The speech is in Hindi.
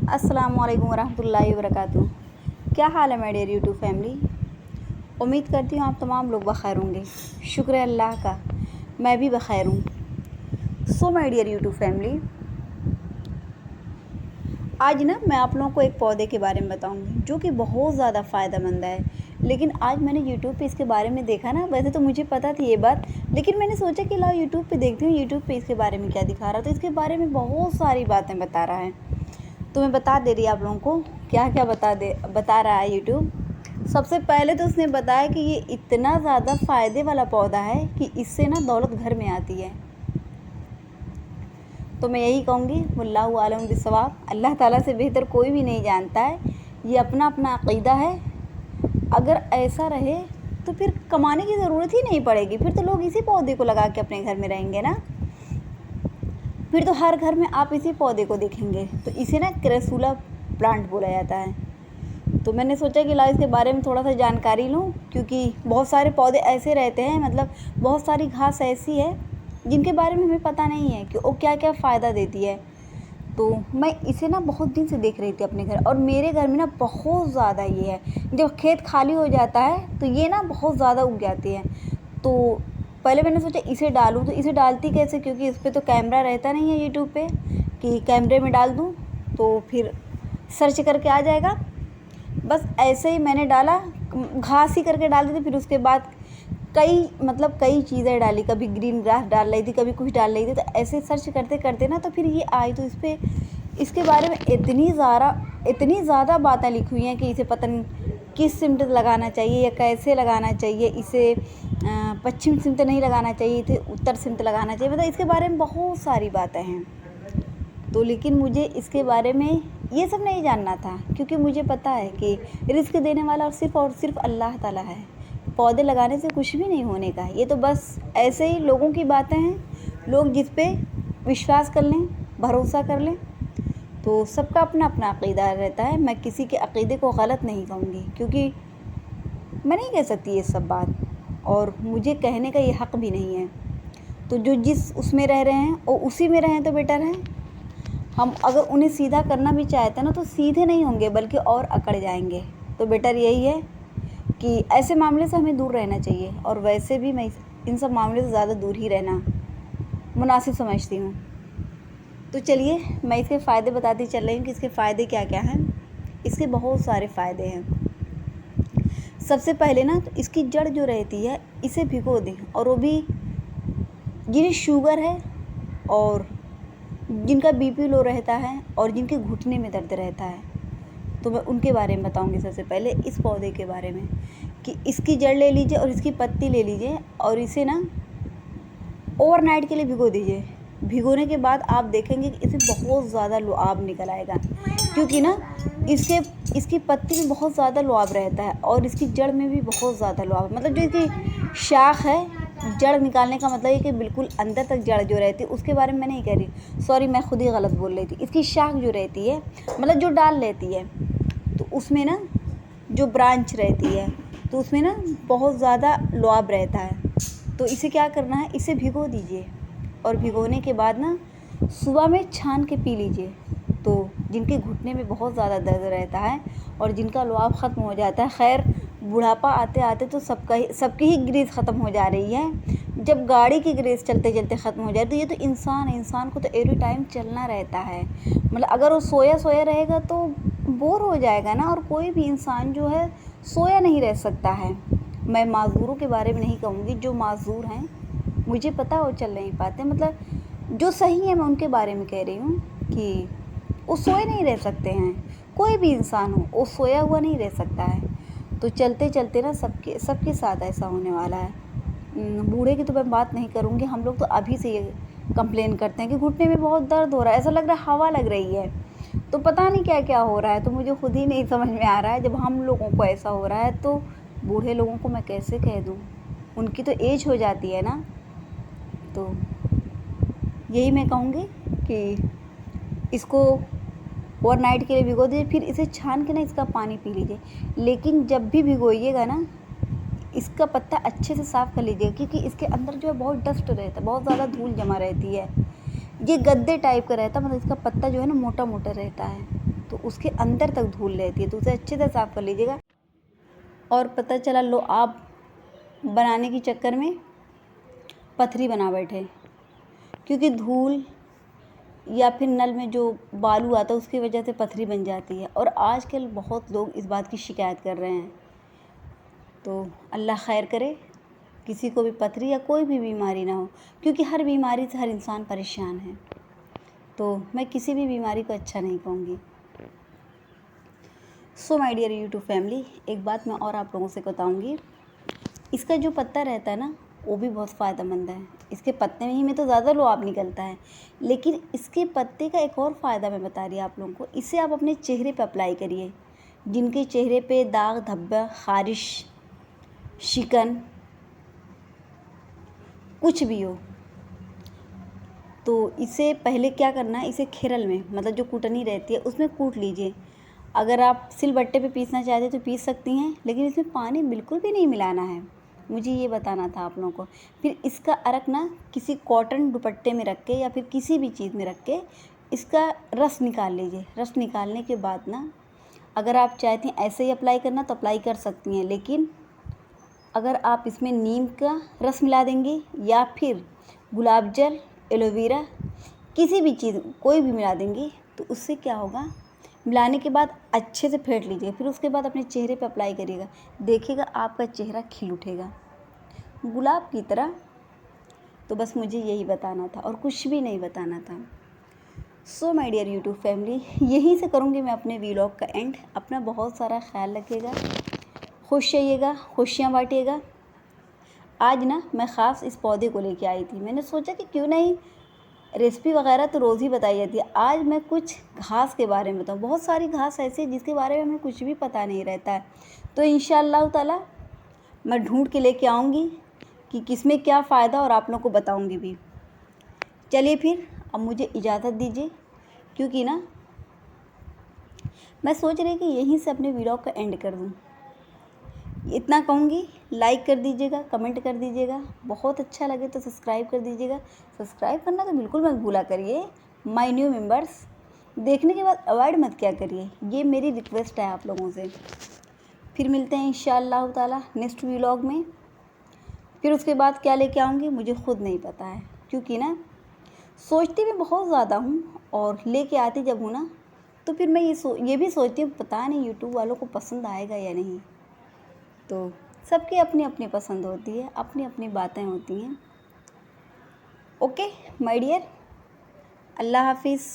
अस्सलामुअलैकुम वरहमतुल्लाहि वबरकातुहू। क्या हाल है मेरे डियर यूट्यूब फैमिली। उम्मीद करती हूँ आप तमाम लोग बखैर होंगे। शुक्र है अल्लाह का, मैं भी बखैर हूँ। So my dear YouTube family, आज ना मैं आप लोगों को एक पौधे के बारे में बताऊँगी जो कि बहुत ज़्यादा फ़ायदेमंद है। लेकिन आज मैंने यूट्यूब पे इसके बारे में देखा ना, वैसे तो मुझे पता थी ये बात, लेकिन मैंने सोचा कि लाओ यूट्यूब पे देखती हूँ यूट्यूब पे इसके बारे में क्या दिखा रहा। तो इसके बारे में बहुत सारी बातें बता रहा है, तो मैं बता दे रही आप लोगों को क्या क्या बता रहा है यूट्यूब। सबसे पहले तो उसने बताया कि ये इतना ज़्यादा फ़ायदे वाला पौधा है कि इससे ना दौलत घर में आती है। तो मैं यही कहूँगी, वल्लाहु आलम बिस्सवाब, अल्लाह ताला से बेहतर कोई भी नहीं जानता है। ये अपना अपना अक़ीदा है। अगर ऐसा रहे तो फिर कमाने की ज़रूरत ही नहीं पड़ेगी, फिर तो लोग इसी पौधे को लगा के अपने घर में रहेंगे ना। फिर तो हर घर में आप इसी पौधे को देखेंगे। तो इसे ना क्रेसुला प्लांट बोला जाता है। तो मैंने सोचा कि ला इसके बारे में थोड़ा सा जानकारी लूँ, क्योंकि बहुत सारे पौधे ऐसे रहते हैं, मतलब बहुत सारी घास ऐसी है जिनके बारे में हमें पता नहीं है कि वो क्या क्या फ़ायदा देती है। तो मैं इसे ना बहुत दिन से देख रही थी अपने घर, और मेरे घर में ना बहुत ज़्यादा ये है। जब खेत खाली हो जाता है तो ये ना बहुत ज़्यादा उग जाती है। तो पहले मैंने सोचा इसे डालूँ, तो इसे डालती कैसे, क्योंकि इस पर तो कैमरा रहता नहीं है यूट्यूब पे कि कैमरे में डाल दूँ तो फिर सर्च करके आ जाएगा। बस ऐसे ही मैंने डाला, घास ही करके डाल दी थी। फिर उसके बाद कई चीज़ें डाली, कभी ग्रीन ग्रास डाल रही थी, कभी कुछ डाल रही थी। तो ऐसे सर्च करते करते ना तो फिर ये आई, तो इसके बारे में इतनी ज़्यादा बातें लिखी हुई हैं कि इसे पता नहीं किस सिमत लगाना चाहिए या कैसे लगाना चाहिए, इसे पश्चिम सिमत नहीं लगाना चाहिए, इसे उत्तर सिमत लगाना चाहिए। मतलब इसके बारे में बहुत सारी बातें हैं। तो लेकिन मुझे इसके बारे में ये सब नहीं जानना था, क्योंकि मुझे पता है कि रिस्क देने वाला और सिर्फ अल्लाह ताला है। पौधे लगाने से कुछ भी नहीं होने का, ये तो बस ऐसे ही लोगों की बातें हैं। लोग जिस पे विश्वास कर लें, भरोसा कर लें। तो सबका अपना अपना अक़ीदा रहता है। मैं किसी के अक़ीदे को गलत नहीं कहूँगी, क्योंकि मैं नहीं कह सकती ये सब बात, और मुझे कहने का ये हक़ भी नहीं है। तो जो जिस उसमें रह रहे हैं वो उसी में रहें तो बेटर है। हम अगर उन्हें सीधा करना भी चाहते हैं ना तो सीधे नहीं होंगे, बल्कि और अकड़ जाएंगे। तो बेटर यही है कि ऐसे मामले से हमें दूर रहना चाहिए, और वैसे भी मैं इन सब मामले से ज़्यादा दूर ही रहना मुनासिब समझती हूँ। तो चलिए मैं इसके फ़ायदे बताती चल रही हूँ कि इसके फ़ायदे क्या क्या हैं। इसके बहुत सारे फ़ायदे हैं। सबसे पहले ना तो इसकी जड़ जो रहती है इसे भिगो दें, और वो भी जिन्हें शुगर है और जिनका बीपी लो रहता है और जिनके घुटने में दर्द रहता है, तो मैं उनके बारे में बताऊंगी। सबसे पहले इस पौधे के बारे में कि इसकी जड़ ले लीजिए और इसकी पत्ती ले लीजिए, और इसे ना ओवरनाइट के लिए भिगो दीजिए। भिगोने के बाद आप देखेंगे कि इसे बहुत ज़्यादा लुआब निकल आएगा, क्योंकि ना इसकी पत्ती में बहुत ज़्यादा लुआब रहता है, और इसकी जड़ में भी बहुत ज़्यादा लुआब, मतलब जो इसकी शाख है, जड़ निकालने का मतलब है कि बिल्कुल अंदर तक जड़ जो रहती है, उसके बारे में मैं नहीं कह रही, सॉरी मैं खुद ही गलत बोल रही थी। इसकी शाख जो रहती है, मतलब जो डाल लेती है, तो उसमें ना जो ब्रांच रहती है, तो उसमें ना बहुत ज़्यादा लुआब रहता है। तो इसे क्या करना है, इसे भिगो दीजिए, और भिगोने के बाद ना सुबह में छान के पी लीजिए। तो जिनके घुटने में बहुत ज़्यादा दर्द रहता है और जिनका लुआब ख़त्म हो जाता है, खैर बुढ़ापा आते आते तो सबकी ही ग्रीस ख़त्म हो जा रही है। जब गाड़ी की ग्रीस चलते चलते ख़त्म हो जाए, तो ये तो इंसान को तो एवरी टाइम चलना रहता है। मतलब अगर वो सोया रहेगा तो बोर हो जाएगा ना, और कोई भी इंसान जो है सोया नहीं रह सकता है। मैं माज़ूरों के बारे में नहीं कहूँगी, जो माज़ूर हैं मुझे पता वो चल नहीं पाते, मतलब जो सही है मैं उनके बारे में कह रही हूँ कि वो सोए नहीं रह सकते हैं। कोई भी इंसान हो वो सोया हुआ नहीं रह सकता है। तो चलते चलते ना सबके साथ ऐसा होने वाला है। बूढ़े की तो मैं बात नहीं करूँगी, हम लोग तो अभी से ये कंप्लेन करते हैं कि घुटने में बहुत दर्द हो रहा है, ऐसा लग रहा है हवा लग रही है। तो पता नहीं क्या क्या हो रहा है, तो मुझे खुद ही नहीं समझ में आ रहा है। जब हम लोगों को ऐसा हो रहा है तो बूढ़े लोगों को मैं कैसे कह दूँ, उनकी तो एज हो जाती है ना। तो यही मैं कहूँगी कि इसको ओवरनाइट के लिए भिगो दीजिए, फिर इसे छान के ना इसका पानी पी लीजिए। लेकिन जब भी भिगोइएगा ना, इसका पत्ता अच्छे से साफ़ कर लीजिएगा, क्योंकि इसके अंदर जो है बहुत डस्ट रहता है, बहुत ज़्यादा धूल जमा रहती है। ये गद्दे टाइप का रहता है, मतलब इसका पत्ता जो है ना मोटा मोटा रहता है। तो उसके अंदर तक धूल रहती है, तो उसे अच्छे से साफ़ कर लीजिएगा। और पता चला लो आप बनाने के चक्कर में पथरी बना बैठे, क्योंकि धूल या फिर नल में जो बालू आता है उसकी वजह से पथरी बन जाती है। और आजकल बहुत लोग इस बात की शिकायत कर रहे हैं। तो अल्लाह खैर करे, किसी को भी पथरी या कोई भी बीमारी ना हो, क्योंकि हर बीमारी से हर इंसान परेशान है। तो मैं किसी भी बीमारी को अच्छा नहीं कहूँगी। So my dear YouTube family, एक बात मैं और आप लोगों से बताऊँगी। इसका जो पत्ता रहता है ना, वो भी बहुत फ़ायदेमंद है। इसके पत्ते में ही में तो ज़्यादा लुआब निकलता है, लेकिन इसके पत्ते का एक और फ़ायदा मैं बता रही हूँ आप लोगों को। इसे आप अपने चेहरे पे अप्लाई करिए। जिनके चेहरे पे दाग, धब्बा, ख़ारिश, शिकन कुछ भी हो, तो इसे पहले क्या करना है, इसे खेरल में, मतलब जो कूटनी रहती है उसमें कूट लीजिए। अगर आप सिलबट्टे पे पीसना चाहते हैं तो पीस सकती हैं, लेकिन इसमें पानी बिल्कुल भी नहीं मिलाना है। मुझे ये बताना था आप लोगों को। फिर इसका अर्क ना किसी कॉटन दुपट्टे में रख के या फिर किसी भी चीज़ में रख के इसका रस निकाल लीजिए। रस निकालने के बाद ना, अगर आप चाहती हैं ऐसे ही अप्लाई करना तो अप्लाई कर सकती हैं, लेकिन अगर आप इसमें नीम का रस मिला देंगी या फिर गुलाब जल, एलोवेरा, किसी भी चीज़ कोई भी मिला देंगी, तो उससे क्या होगा, मिलाने के बाद अच्छे से फेंट लीजिए। फिर उसके बाद अपने चेहरे पे अप्लाई करिएगा, देखिएगा आपका चेहरा खिल उठेगा गुलाब की तरह। तो बस मुझे यही बताना था और कुछ भी नहीं बताना था। So my dear YouTube family, यहीं से करूँगी मैं अपने व्लॉग का एंड। अपना बहुत सारा ख्याल रखिएगा, खुश रहिएगा, खुशियाँ बांटिएगा। आज ना मैं ख़ास इस पौधे को लेके आई थी। मैंने सोचा कि क्यों नहीं, रेसिपी वगैरह तो रोज़ ही बताई जाती है, आज मैं कुछ घास के बारे में बताऊँ। बहुत सारी घास ऐसी है जिसके बारे में हमें कुछ भी पता नहीं रहता है। तो इंशाअल्लाह ताला मैं ढूंढ के लेके आऊँगी कि किसमें क्या फ़ायदा, और आप लोगों को बताऊँगी भी। चलिए फिर अब मुझे इजाज़त दीजिए, क्योंकि ना मैं सोच रही कि यहीं से अपने व्लॉग का एंड कर दूँ। इतना कहूँगी, लाइक कर दीजिएगा, कमेंट कर दीजिएगा, बहुत अच्छा लगे तो सब्सक्राइब कर दीजिएगा। सब्सक्राइब करना तो बिल्कुल मत भूला करिए। माय न्यू मेंबर्स, देखने के बाद अवॉइड मत क्या करिए, ये मेरी रिक्वेस्ट है आप लोगों से। फिर मिलते हैं इंशाअल्लाह ताला नेक्स्ट व्लॉग में। फिर उसके बाद क्या लेके आऊँगी मुझे खुद नहीं पता है, क्योंकि ना सोचती मैं बहुत ज़्यादा हूँ और लेके आती जब हूँ ना, तो फिर मैं ये भी सोचती हूँ पता नहीं यूट्यूब वालों को पसंद आएगा या नहीं। तो सबकी अपनी अपनी पसंद होती है, अपनी अपनी बातें होती हैं। ओके माय डियर, अल्लाह हाफिज़।